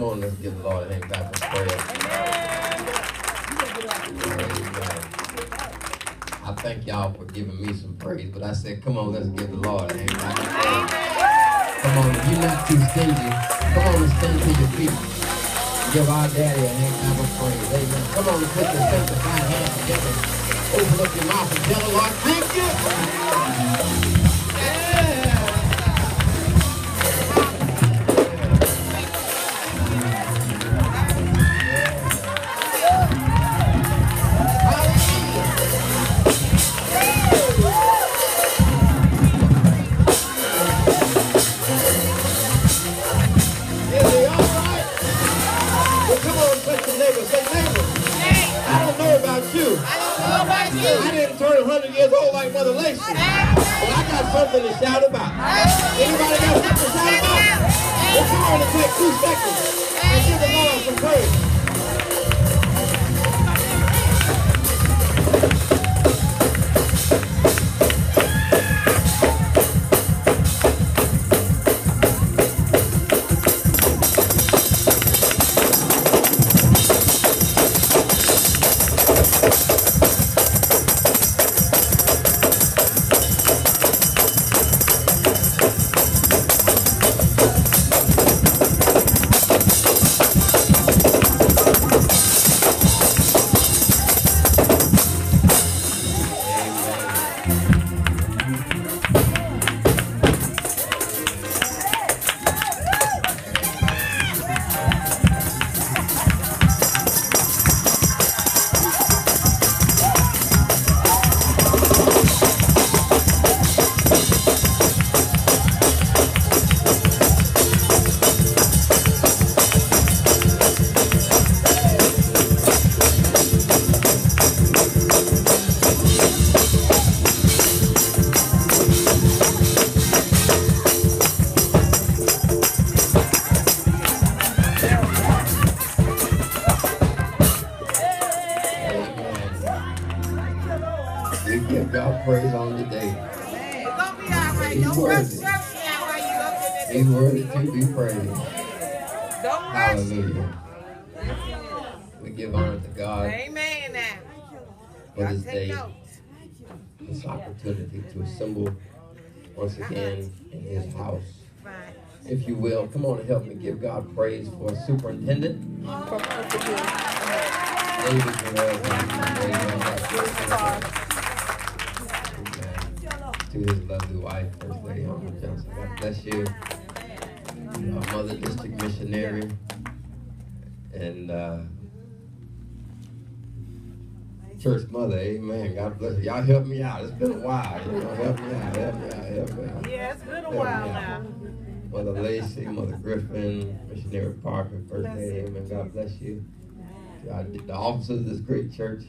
Come on, let's give the Lord a hand clap of praise. I thank y'all for giving me some praise, but I said, come on, let's give the Lord a hand clap of praise. Come on, if you're not too stingy, come on and stand to your feet. Give our daddy a hand clap of praise. Amen. Come on and put your sanctified hands together. Open up your mouth and tell the Lord, thank you. I didn't turn 100 years old like Mother Lacey, but I got something to shout about. Anybody got something to shout about? Well, come on and take 2 seconds and give the Lord some praise. Praise on the day. It's gonna be all right. He's Don't worthy. rush now while you up in He's worthy to be praised. Don't rush. Hallelujah. We give honor to God Amen now. for this Take day, notes. this opportunity to assemble once again in His house. Fine. If you will, come on and help me give God praise for Superintendent David Jarrell. To his lovely wife, First Lady Humble Johnson. God bless you. Our mother, district missionary, and church mother. Amen. God bless you. Y'all help me out. It's been a while. You know, help me out. Help me out. Help me out. Yeah, it's been a while now. Mother Lacey, Mother Griffin, Missionary Parker, First Lady. Amen. God bless you. The officers of this great church.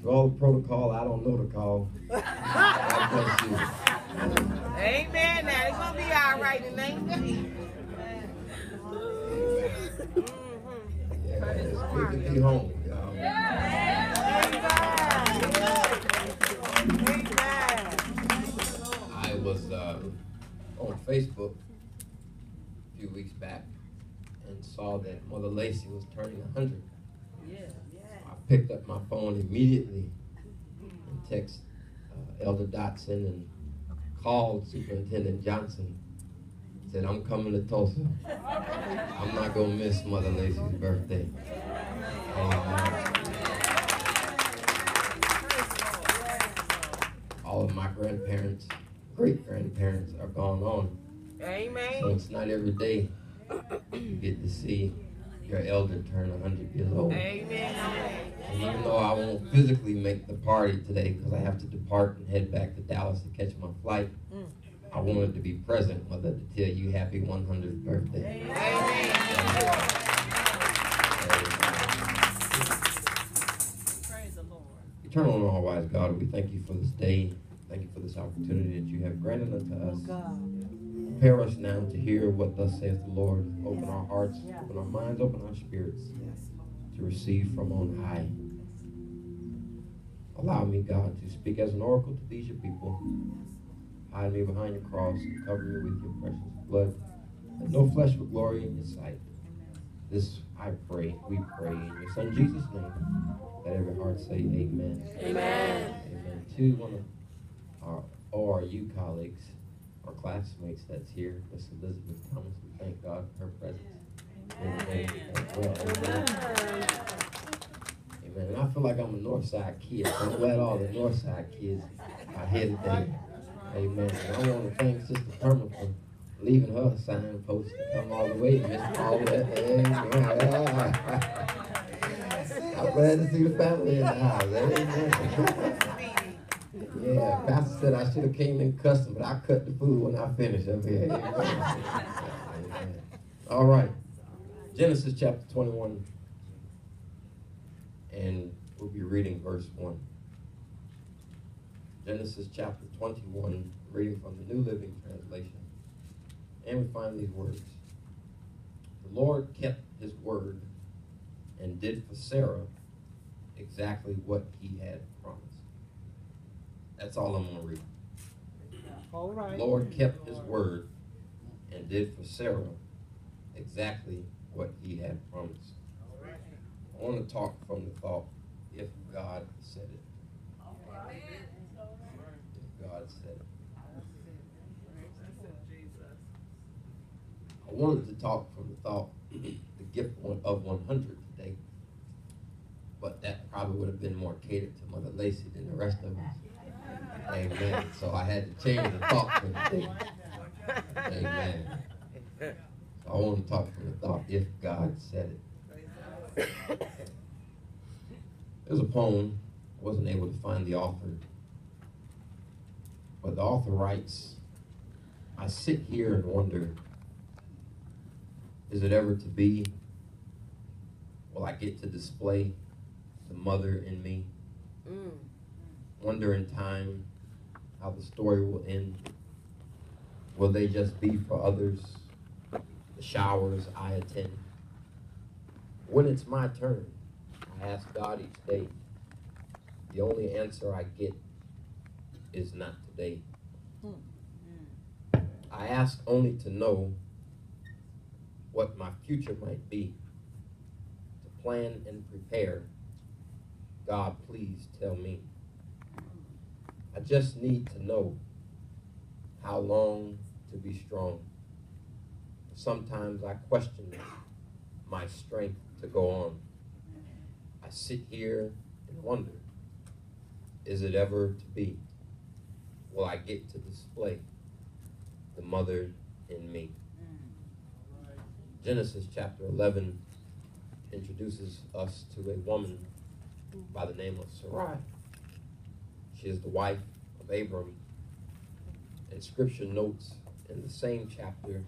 To all the protocol, I don't know the call. God bless you. Amen. Now it's gonna be all right in the name of Jesus. Yeah, it's good to be home, y'all. I was on Facebook a few weeks back and saw that Mother Lacey was turning 100. I picked up my phone immediately and texted Elder Dotson and called Superintendent Johnson. Said, I'm coming to Tulsa. I'm not going to miss Mother Lacey's birthday. All of my grandparents, great-grandparents are gone on. Amen. So it's not every day you get to see your elder turn 100 years old. Amen. And even though I won't physically make the party today because I have to depart and head back to Dallas to catch my flight, I wanted to be present, Mother, to tell you happy 100th birthday. Amen. Praise the Lord. Eternal and all-wise God, we thank you for this day. Thank you for this opportunity that you have granted unto us. Prepare us now to hear what thus saith the Lord. Open our hearts, open our minds, open our spirits to receive from on high. Allow me, God, to speak as an oracle to these your people. Hide me behind your cross and cover me with your precious blood. That no flesh will glory in your sight. This I pray, we pray in your son Jesus' name. Let every heart say amen. Amen. Amen. To one of our ORU colleagues, our classmates that's here, Miss Elizabeth Thomas, we thank God for her presence. Amen. Well, amen. Amen. And I feel like I'm a Northside kid, so I'm glad all the Northside kids are here today. Amen. And I want to thank Sister Perma for leaving her signpost to come all the way to Miss Paulette. Amen. I'm glad to see the family in the house. Amen. Yeah, Pastor said I should have came in custom, but I cut the food when I finished up here. Amen. Amen. All right. Genesis chapter 21. And we'll be reading verse 1. Genesis chapter 21, reading from the New Living Translation. And we find these words. The Lord kept his word and did for Sarah exactly what he had promised. That's all I'm going to read. All right. The Lord kept his word and did for Sarah exactly what he had promised. I want to talk from the thought, if God said it. If God said it. I wanted to talk from the thought, the gift of 100 today, but that probably would have been more catered to Mother Lacey than the rest of us. Amen. So I had to change the thought for today. Amen. So I want to talk from the thought, if God said it. There's a poem, I wasn't able to find the author, but the author writes, I sit here and wonder, is it ever to be? Will I get to display the mother in me? Wonder in time how the story will end. Will they just be for others, the showers I attend? When it's my turn, I ask God each day. The only answer I get is not today. I ask only to know what my future might be. To plan and prepare, God, please tell me. I just need to know how long to be strong. Sometimes I question my strength to go on. I sit here and wonder, is it ever to be? Will I get to display the mother in me? Genesis chapter 11 introduces us to a woman by the name of Sarai. She is the wife of Abram, and Scripture notes in the same chapter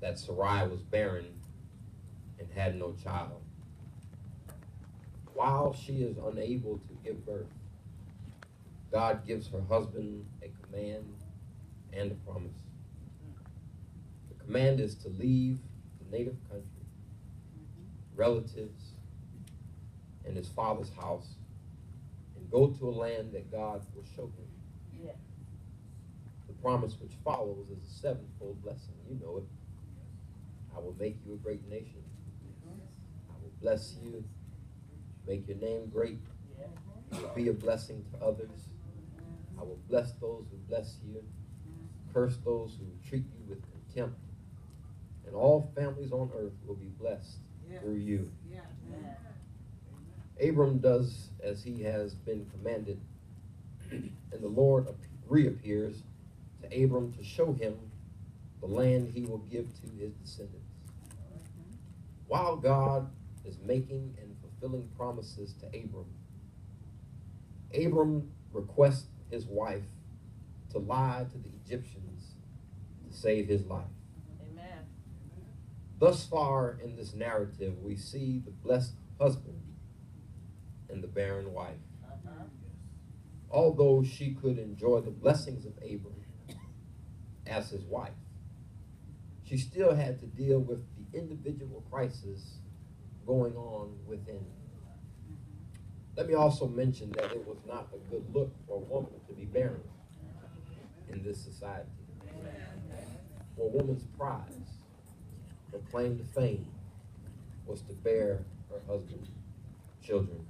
that Sarai was barren and had no child. While she is unable to give birth, God gives her husband a command and a promise. The command is to leave the native country, relatives, and his father's house, and go to a land that God will show him. Yeah. The promise which follows is a sevenfold blessing. You know it. I will make you a great nation. I will bless you, make your name great. You will be a blessing to others. I will bless those who bless you, curse those who treat you with contempt, and all families on earth will be blessed through you. Abram does as he has been commanded, and the Lord reappears to Abram to show him the land he will give to his descendants. While God is making and fulfilling promises to Abram requests his wife to lie to the Egyptians to save his life. Amen. Thus far in this narrative, we see the blessed husband and the barren wife. Although she could enjoy the blessings of Abram as his wife, she still had to deal with the individual crisis going on within. Let me also mention that it was not a good look for a woman to be barren in this society. For a woman's prize, her claim to fame, was to bear her husband children.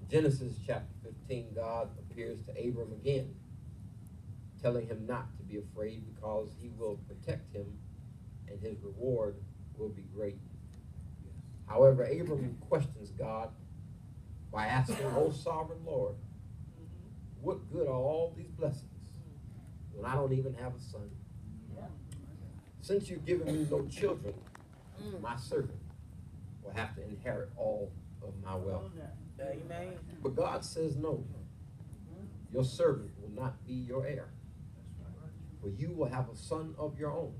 In Genesis chapter 15, God appears to Abram again, telling him not to be afraid because he will protect him and his reward will be great. However, Abram questions God by asking, "O sovereign Lord, what good are all these blessings when I don't even have a son? Since you've given me no children, my servant will have to inherit all of my wealth." Amen. But God says, "No, your servant will not be your heir, for you will have a son of your own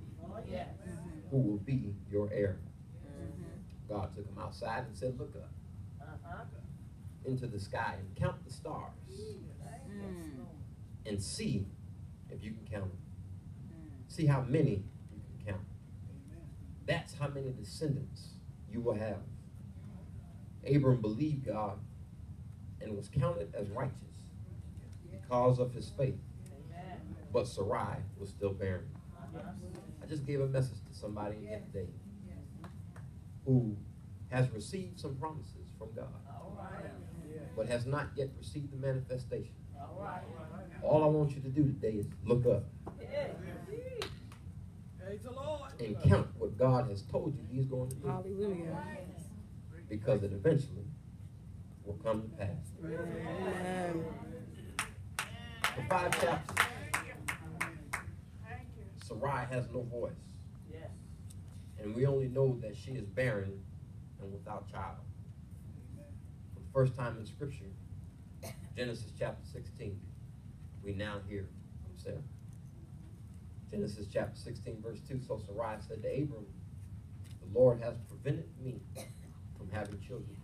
who will be your heir." God took him outside and said, "Look up into the sky and count the stars and see if you can count them. See how many you can count. That's how many descendants you will have." Abram believed God and was counted as righteous because of his faith. But Sarai was still barren. I just gave a message to somebody here today who has received some promises from God, but has not yet received the manifestation. All I want you to do today is look up and count what God has told you he's going to do. Hallelujah. Because it eventually will come to pass. Amen. For 5 chapters, Sarai has no voice. And we only know that she is barren and without child. For the first time in Scripture, Genesis chapter 16, we now hear from Sarah. Genesis chapter 16, verse 2, "So Sarai said to Abram, the Lord has prevented me from having children.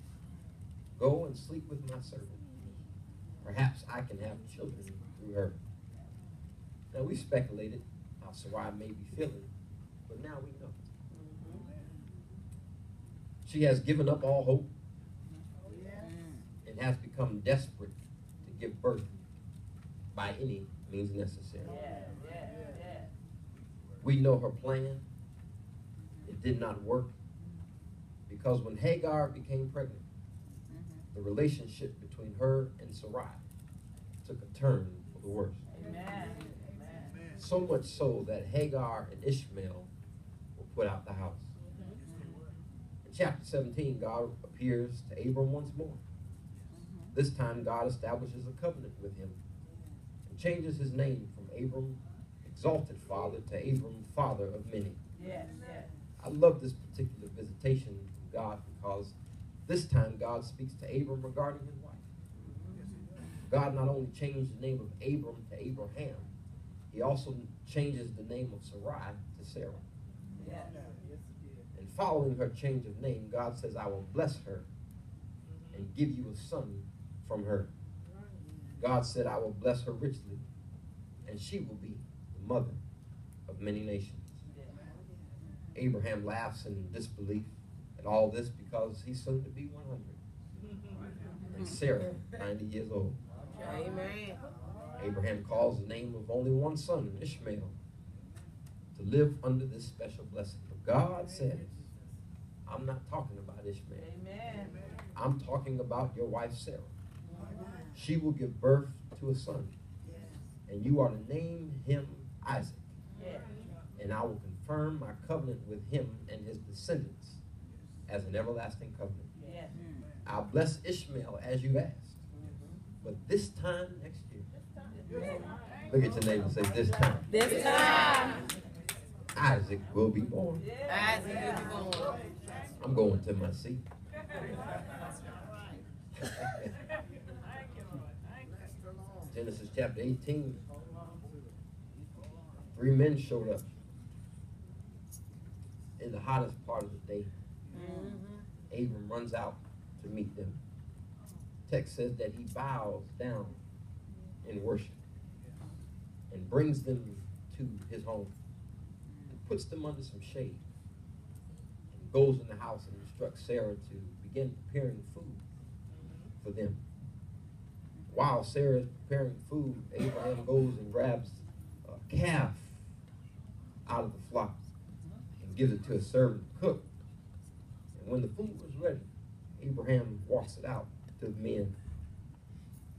Go and sleep with my servant. Perhaps I can have children through her." Now, we speculated how Sarai may be feeling, but now we know. She has given up all hope and has become desperate to give birth by any means necessary. We know her plan. It did not work because when Hagar became pregnant, the relationship between her and Sarai took a turn for the worse. So much so that Hagar and Ishmael were put out the house. In chapter 17, God appears to Abram once more. This time, God establishes a covenant with him and changes his name from Abram, exalted father, to Abram, father of many. I love this particular visitation from God because this time God speaks to Abram regarding his wife. God not only changed the name of Abram to Abraham, he also changes the name of Sarai to Sarah. And following her change of name, God says, "I will bless her and give you a son from her." God said, "I will bless her richly, and she will be the mother of many nations." Abraham laughs in disbelief at all this because he's soon to be 100. And Sarah, 90 years old. Amen. Abraham calls the name of only one son, Ishmael, to live under this special blessing. But God says, "I'm not talking about Ishmael. I'm talking about your wife, Sarah. She will give birth to a son, and you are to name him Isaac. And I will confirm my covenant with him and his descendants as an everlasting covenant. I'll bless Ishmael as you asked, but this time next year." Look at your neighbor and say, "This time, This time, Isaac will be born." Isaac will be born. I'm going to my seat. Genesis chapter 18. 3 men showed up in the hottest part of the day. Abram runs out to meet them. Text says that he bows down in worship and brings them to his home and puts them under some shade and goes in the house and instructs Sarah to begin preparing food for them. While Sarah is preparing food, Abraham goes and grabs a calf out of the flock and gives it to a servant to cook When the food was ready, Abraham walks it out to the men.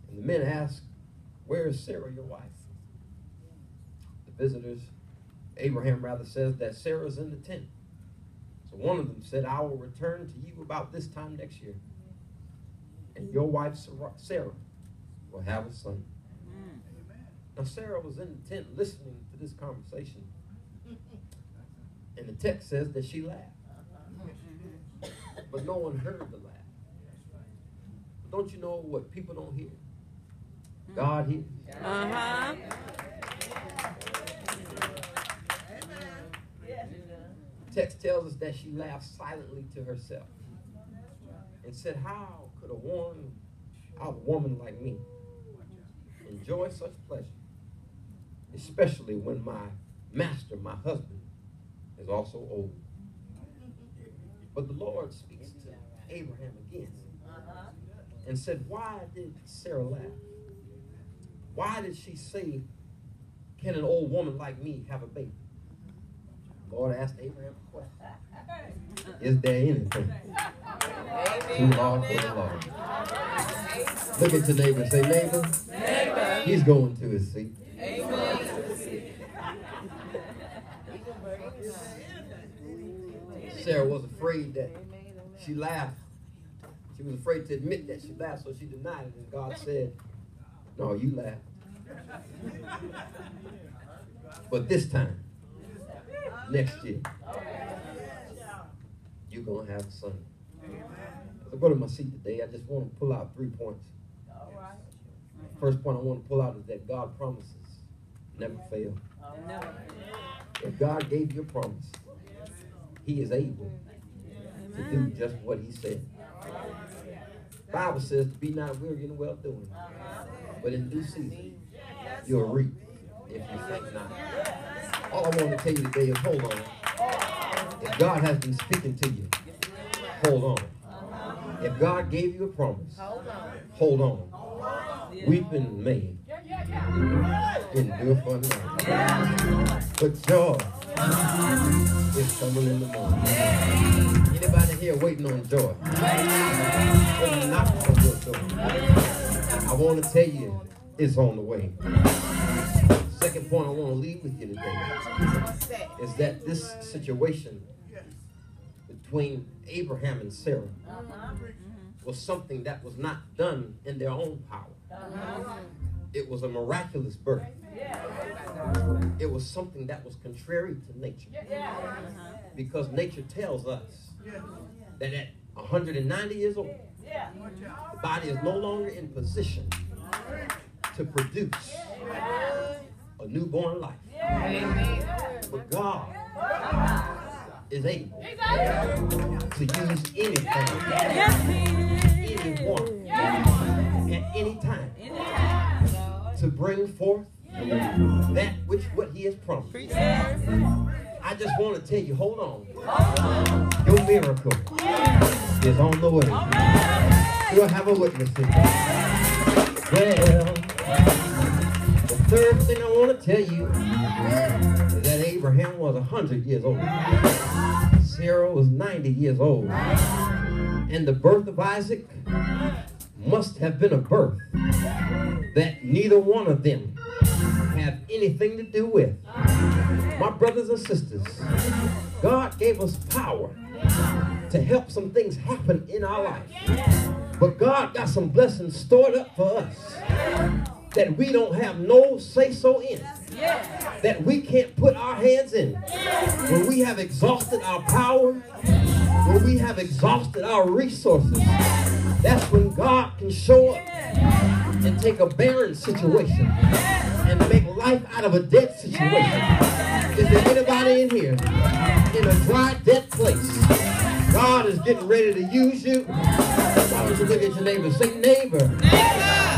And the men ask, "Where is Sarah, your wife?" The visitors, Abraham rather, says that Sarah's in the tent. So one of them said, "I will return to you about this time next year, and your wife Sarah will have a son." Now Sarah was in the tent listening to this conversation. And the text says that she laughed. But no one heard the laugh. But don't you know what people don't hear? God hears. The text tells us that she laughed silently to herself and said, "How could a woman like me enjoy such pleasure, especially when my master, my husband, is also old?" But the Lord speaks to Abraham again and said, "Why did Sarah laugh? Why did she say, 'Can an old woman like me have a baby?'" The Lord asked Abraham a question. Is there anything too hard for the Lord? Look at your neighbor and say, "Neighbor, he's going to his seat." Sarah was afraid that she laughed. She was afraid to admit that she laughed, so she denied it. And God said, "No, you laughed. But this time, next year, you're going to have a son." As I go to my seat today, I just want to pull out 3 points. First point I want to pull out is that God promises never fail. If God gave you a promise, He is able to do just what He said. The Bible says to be not weary in well doing, but in due season you'll reap if you faint not. All I want to tell you today is hold on. If God has been speaking to you, hold on. If God gave you a promise, hold on. Weeping may endure for a night, but joy is coming in the morning. Anybody here waiting on joy? When knocking on your door, I want to tell you it's on the way. Second point I want to leave with you today is that this situation between Abraham and Sarah was something that was not done in their own power. It was a miraculous birth. It was something that was contrary to nature. Because nature tells us that at 190 years old, the body is no longer in position to produce a newborn life. But God is able to use anything, anyone, at any time to bring forth that which what He has promised. I just want to tell you, hold on. Your miracle is on the way. Do I have a witness here? Well, the third thing I want to tell you is that Abraham was 100 years old. Sarah was 90 years old. And the birth of Isaac must have been a birth that neither one of them have anything to do with. My brothers and sisters, God gave us power to help some things happen in our life. But God got some blessings stored up for us that we don't have no say-so in, that we can't put our hands in. When we have exhausted our power, when we have exhausted our resources, that's when God can show up and take a barren situation and make life out of a dead situation. Is there anybody in here in a dry, dead place? God is getting ready to use you. Why don't you look at your neighbor and say, "Neighbor,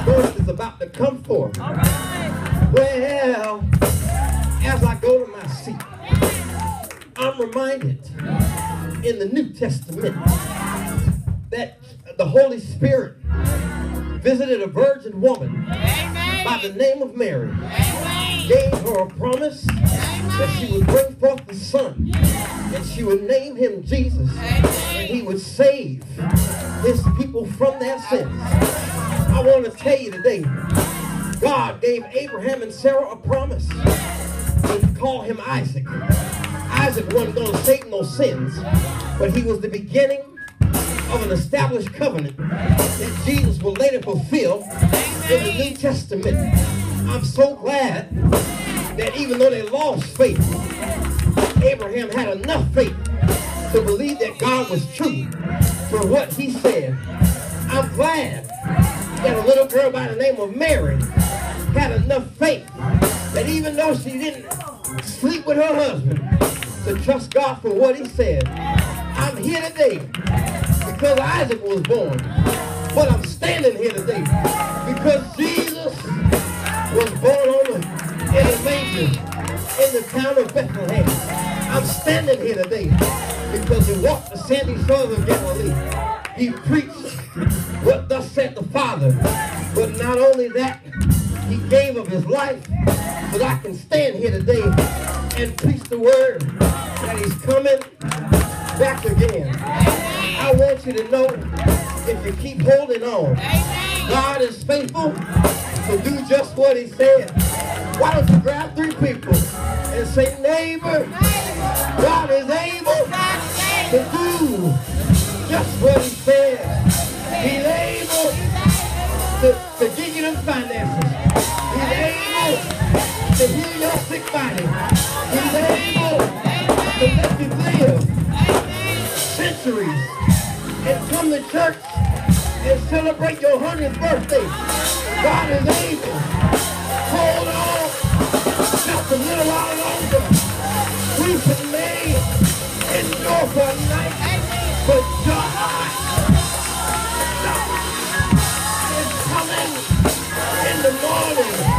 birth is about to come forth." Well, as I go to my seat, I'm reminded in the New Testament that the Holy Spirit visited a virgin woman by the name of Mary, gave her a promise, that she would bring forth the son, and she would name him Jesus, and he would save his people from their sins. I want to tell you today, God gave Abraham and Sarah a promise to call him Isaac. Isaac wasn't going to save no sins, but he was the beginning of an established covenant that Jesus will later fulfill in the New Testament. I'm so glad that even though they lost faith, Abraham had enough faith to believe that God was true for what he said. I'm glad that a little girl by the name of Mary had enough faith that even though she didn't sleep with her husband, to trust God for what he said. I'm here today because Isaac was born, but I'm standing here today because Jesus was born in a manger in the town of Bethlehem. I'm standing here today because he walked the sandy shores of Galilee. He preached what thus said the Father, but not only that, he gave of his life so that I can stand here today and preach the word that he's coming back again. I want you to know, if you keep holding on, God is faithful to do just what he said. Why don't you grab 3 people and say, neighbor, God is able to do just what he said. He's able to give you them finances. He's able to heal your sick body. He's able to let you live centuries and come to church and celebrate your 100th birthday. God is able. Hold on just a little while longer. Weeping may endure for a night, but God is coming in the morning.